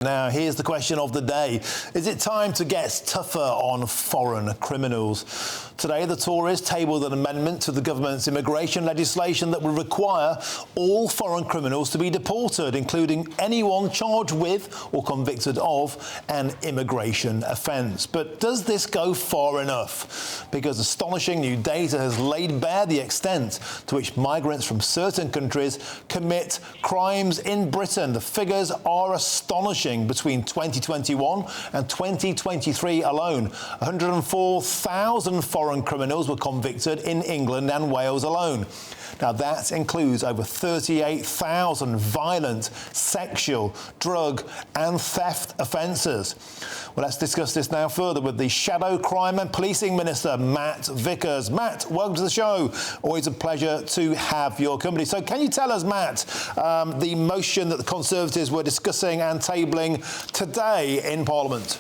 Now, here's the question of the day. Is it time to get tougher on foreign criminals? Today, the Tories tabled an amendment to the government's immigration legislation that would require all foreign criminals to be deported, including anyone charged with or convicted of an immigration offence. But does this go far enough? Because astonishing new data has laid bare the extent to which migrants from certain countries commit crimes in Britain. The figures are astonishing. Between 2021 and 2023 alone, 104,000 foreign criminals were convicted in England and Wales alone. Now, that includes over 38,000 violent, sexual, drug and theft offences. Well, let's discuss this now further with the Shadow Crime and Policing Minister, Matt Vickers. Matt, welcome to the show. Always a pleasure to have your company. So can you tell us, Matt, the motion that the Conservatives were discussing and tabling today in Parliament?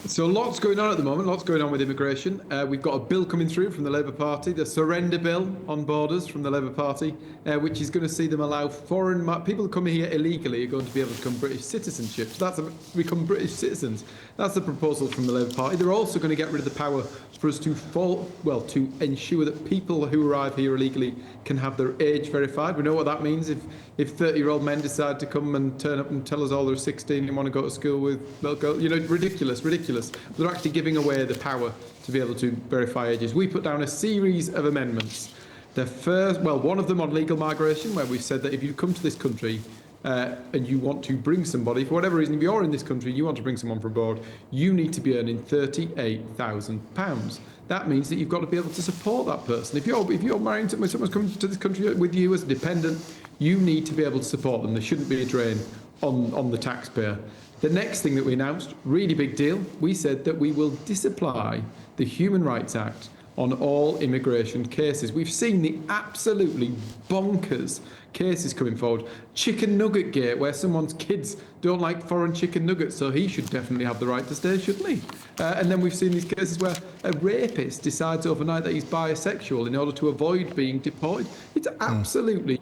So lots going on at the moment, lots going on with immigration. We've got a bill coming through from the Labour Party, the surrender bill on borders from the Labour Party, which is going to see them allow foreign people who come here illegally are going to be able to become British citizenship. So that's become British citizens. That's the proposal from the Labour Party. They're also going to get rid of the power for us to to ensure that people who arrive here illegally can have their age verified. We know what that means. If 30-year-old men decide to come and turn up and tell us all they're 16 and want to go to school with, they'll go, ridiculous. They're actually giving away the power to be able to verify ages. We put down a series of amendments. The first, one of them on legal migration, where we've said that if you come to this country and you want to bring somebody, for whatever reason, if you're in this country and you want to bring someone from abroad, you need to be earning £38,000. That means that you've got to be able to support that person. If you're married to someone's coming to this country with you as a dependent, you need to be able to support them. There shouldn't be a drain on the taxpayer. The next thing that we announced, really big deal, we said that we will disapply the Human Rights Act on all immigration cases. We've seen the absolutely bonkers cases coming forward. Chicken nugget gate, where someone's kids don't like foreign chicken nuggets, so he should definitely have the right to stay, shouldn't he? And then we've seen these cases where a rapist decides overnight that he's bisexual in order to avoid being deported. It's absolutely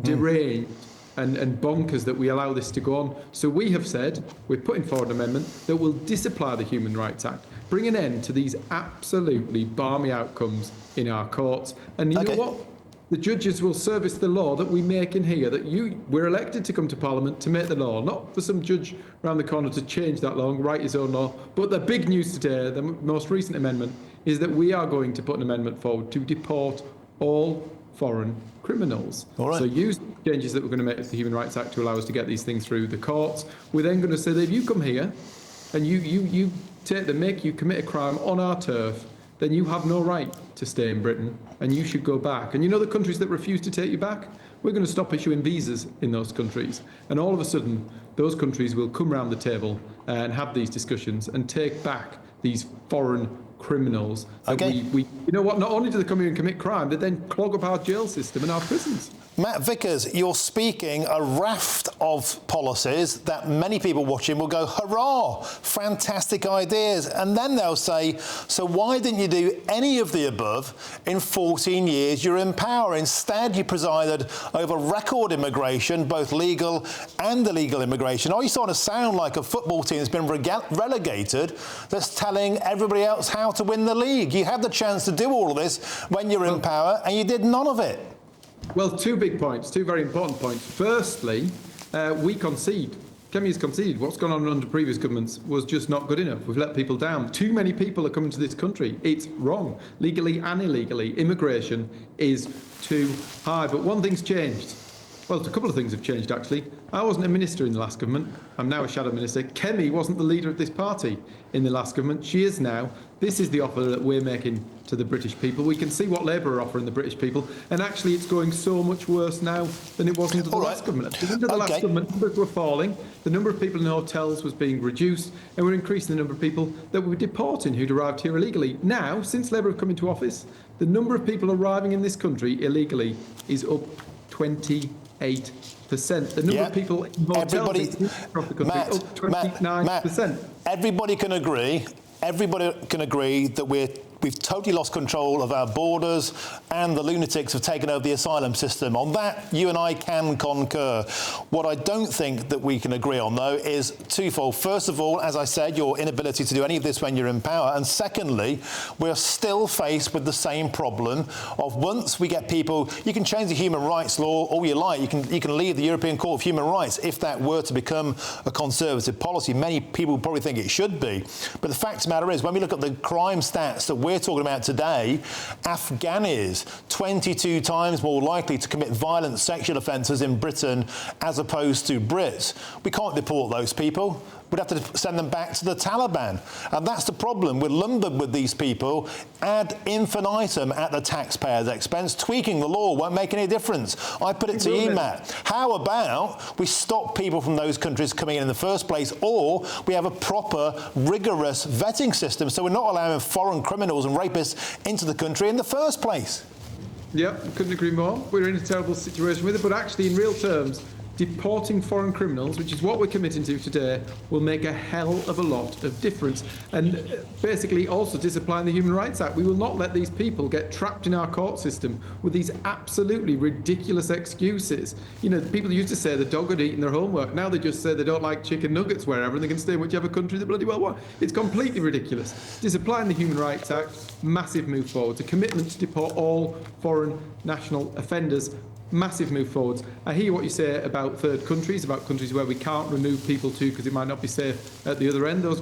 deranged and bonkers that we allow this to go on. So we have said, we're putting forward an amendment that will disapply the Human Rights Act, bring an end to these absolutely balmy outcomes in our courts. And you know what? The judges will service the law that we make in here, that we're elected to come to Parliament to make the law, not for some judge around the corner to change that law and write his own law. But the big news today, the most recent amendment, is that we are going to put an amendment forward to deport all foreign criminals. All right. So use changes that we're going to make to the Human Rights Act to allow us to get these things through the courts. We're then going to say that if you come here and you commit a crime on our turf, then you have no right to stay in Britain and you should go back. And you know the countries that refuse to take you back? We're going to stop issuing visas in those countries. And all of a sudden, those countries will come round the table and have these discussions and take back these foreign criminals. We you know what, not only do they come here and commit crime, they then clog up our jail system and our prisons. Matt Vickers, you're speaking a raft of policies that many people watching will go, hurrah, fantastic ideas. And then they'll say, so why didn't you do any of the above in 14 years you're in power? Instead, you presided over record immigration, both legal and illegal immigration. Are you starting to sound like a football team that's been relegated that's telling everybody else how to win the league? You had the chance to do all of this when you're in power and you did none of it. Well, two big points, two very important points. Firstly, we concede. Kemi has conceded. What's gone on under previous governments was just not good enough. We've let people down. Too many people are coming to this country. It's wrong, legally and illegally. Immigration is too high. But one thing's changed. Well, a couple of things have changed, actually. I wasn't a minister in the last government. I'm now a shadow minister. Kemi wasn't the leader of this party in the last government. She is now. This is the offer that we're making to the British people. We can see what Labour are offering the British people, and actually it's going so much worse now than it was under the last government. Under the last government, numbers were falling, the number of people in hotels was being reduced, and we're increasing the number of people that we were deporting who'd arrived here illegally. Now, since Labour have come into office, the number of people arriving in this country illegally is up 28%. The number of people in hotels across the country up 29%. Matt, everybody can agree that we're we've totally lost control of our borders and the lunatics have taken over the asylum system. On that, you and I can concur. What I don't think that we can agree on, though, is twofold. First of all, as I said, your inability to do any of this when you're in power. And secondly, we're still faced with the same problem of once we get people, you can change the human rights law all you like. You can leave the European Court of Human Rights if that were to become a Conservative policy. Many people probably think it should be. But the fact of the matter is, when we look at the crime stats that we're talking about today, Afghanis 22 times more likely to commit violent sexual offences in Britain as opposed to Brits. We can't deport those people. We'd have to send them back to the Taliban. And that's the problem. We're lumbered with these people ad infinitum at the taxpayer's expense. Tweaking the law won't make any difference. I put it to you, Matt. How about we stop people from those countries coming in the first place, or we have a proper, rigorous vetting system so we're not allowing foreign criminals and rapists into the country in the first place? Yep, couldn't agree more. We're in a terrible situation with it, but actually, in real terms, deporting foreign criminals, which is what we're committing to today, will make a hell of a lot of difference. And basically also disapplying the Human Rights Act. We will not let these people get trapped in our court system with these absolutely ridiculous excuses. You know, people used to say the dog had eaten their homework. Now they just say they don't like chicken nuggets wherever and they can stay in whichever country they bloody well want. It's completely ridiculous. Disapplying the Human Rights Act, massive move forward. A commitment to deport all foreign national offenders, massive move forwards. I hear what you say about third countries, about countries where we can't remove people to because it might not be safe at the other end. Those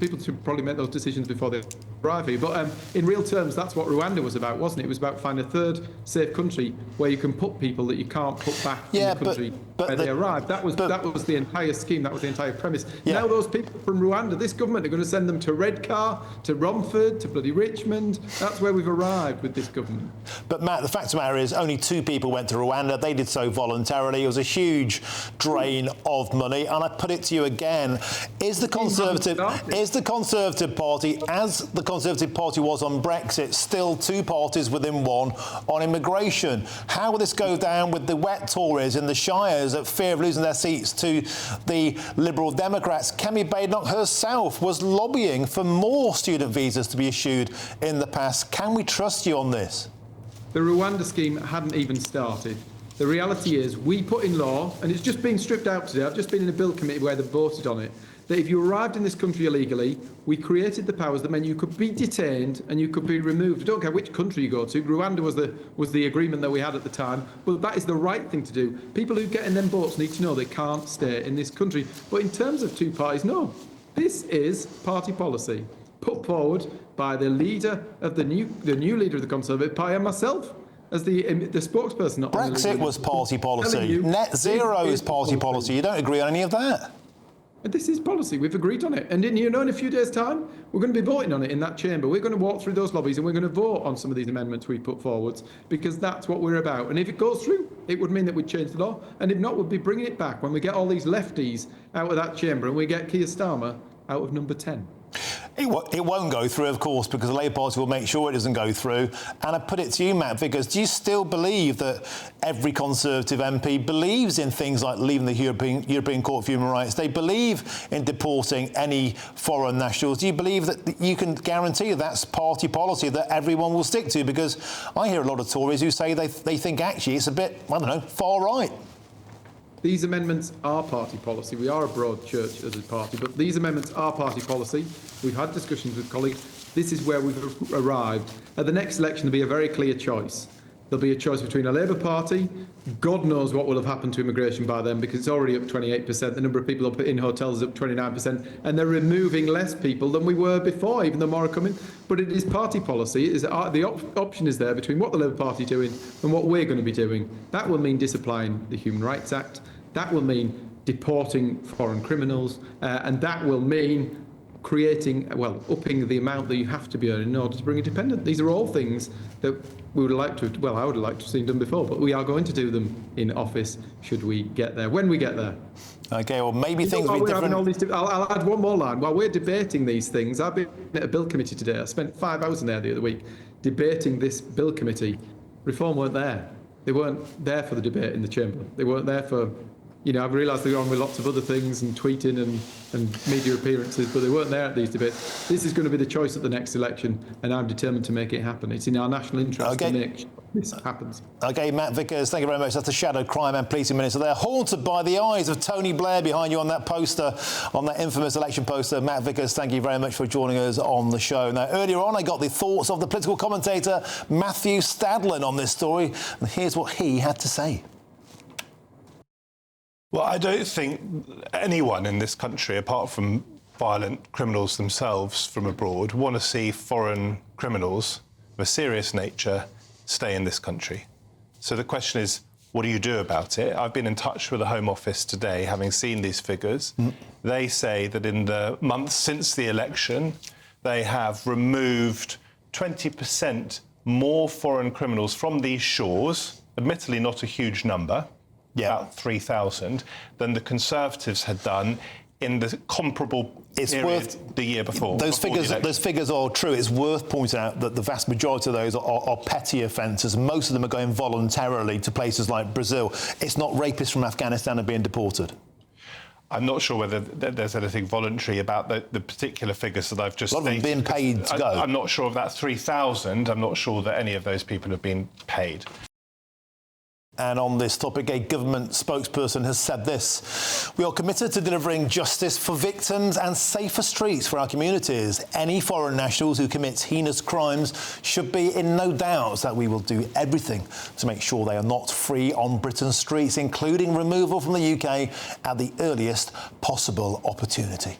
people should probably make those decisions before they arrive here. But in real terms, that's what Rwanda was about, wasn't it? It was about finding a third safe country where you can put people that you can't put back in the country where they arrived. That was the entire scheme. That was the entire premise. Yeah. Now those people from Rwanda, this government are going to send them to Redcar, to Romford, to bloody Richmond. That's where we've arrived with this government. But Matt, the fact of the matter is only 2 people went to Rwanda. They did so voluntarily. It was a huge drain of money. And I put it to you again, is the Conservative Party, as the Conservative Party was on Brexit, still 2 parties within one on immigration? How will this go down with the wet Tories in the Shires at fear of losing their seats to the Liberal Democrats? Kemi Badenoch herself was lobbying for more student visas to be issued in the past. Can we trust you on this? The Rwanda scheme hadn't even started. The reality is we put in law, and it's just been stripped out today. I've just been in a bill committee where they've voted on it, that if you arrived in this country illegally, we created the powers that meant you could be detained and you could be removed. I don't care which country you go to. Rwanda was the agreement that we had at the time. Well, that is the right thing to do. People who get in them boats need to know they can't stay in this country. But in terms of 2 parties, no. This is party policy put forward by the leader of the new leader of the Conservative Party and myself as the spokesperson. Brexit was party policy. Net zero is party policy. You don't agree on any of that? And this is policy. We've agreed on it. And in a few days' time, we're going to be voting on it in that chamber. We're going to walk through those lobbies and we're going to vote on some of these amendments we put forwards because that's what we're about. And if it goes through, it would mean that we'd change the law. And if not, we'll be bringing it back when we get all these lefties out of that chamber and we get Keir Starmer out of number 10. It won't go through, of course, because the Labour Party will make sure it doesn't go through. And I put it to you, Matt Vickers, do you still believe that every Conservative MP believes in things like leaving the European Court of Human Rights? They believe in deporting any foreign nationals. Do you believe that you can guarantee that's party policy that everyone will stick to? Because I hear a lot of Tories who say they think actually it's a bit, I don't know, far right. These amendments are party policy. We are a broad church as a party, but these amendments are party policy. We've had discussions with colleagues. This is where we've arrived. At the next election, there'll be a very clear choice. There'll be a choice between a Labour Party. God knows what will have happened to immigration by then because it's already up 28%. The number of people in hotels is up 29%. And they're removing less people than we were before, even though more are coming. But it is party policy. The option is there between what the Labour Party are doing and what we're going to be doing. That will mean disapplying the Human Rights Act. That will mean deporting foreign criminals. And that will mean upping the amount that you have to be earning in order to bring a dependent. These are all things that we would like to, I would like to have seen done before, but we are going to do them in office should we get there, when we get there. OK, well, maybe things will be different. I'll add one more line. While we're debating these things, I've been at a bill committee today. I spent 5 hours in there the other week debating this bill committee. Reform weren't there. They weren't there for the debate in the chamber. They weren't there for I've realised they're on with lots of other things and tweeting and media appearances, but they weren't there at these debates. This is going to be the choice at the next election, and I'm determined to make it happen. It's in our national interest to make sure this happens. OK, Matt Vickers, thank you very much. That's the Shadow Crime and Policing Minister there, haunted by the eyes of Tony Blair behind you on that poster, on that infamous election poster. Matt Vickers, thank you very much for joining us on the show. Now, earlier on, I got the thoughts of the political commentator Matthew Stadlin on this story, and here's what he had to say. Well, I don't think anyone in this country, apart from violent criminals themselves from abroad, want to see foreign criminals of a serious nature stay in this country. So the question is, what do you do about it? I've been in touch with the Home Office today, having seen these figures. They say that in the months since the election, they have removed 20% more foreign criminals from these shores, admittedly not a huge number, about 3,000, than the Conservatives had done in the comparable period the year before. Those figures are true. It's worth pointing out that the vast majority of those are petty offences. Most of them are going voluntarily to places like Brazil. It's not rapists from Afghanistan are being deported. I'm not sure whether there's anything voluntary about the particular figures that I've just stated. A lot of them being paid to go. I'm not sure of that 3,000. I'm not sure that any of those people have been paid. And on this topic, a government spokesperson has said this: "We are committed to delivering justice for victims and safer streets for our communities. Any foreign nationals who commit heinous crimes should be in no doubt that we will do everything to make sure they are not free on Britain's streets, including removal from the UK at the earliest possible opportunity."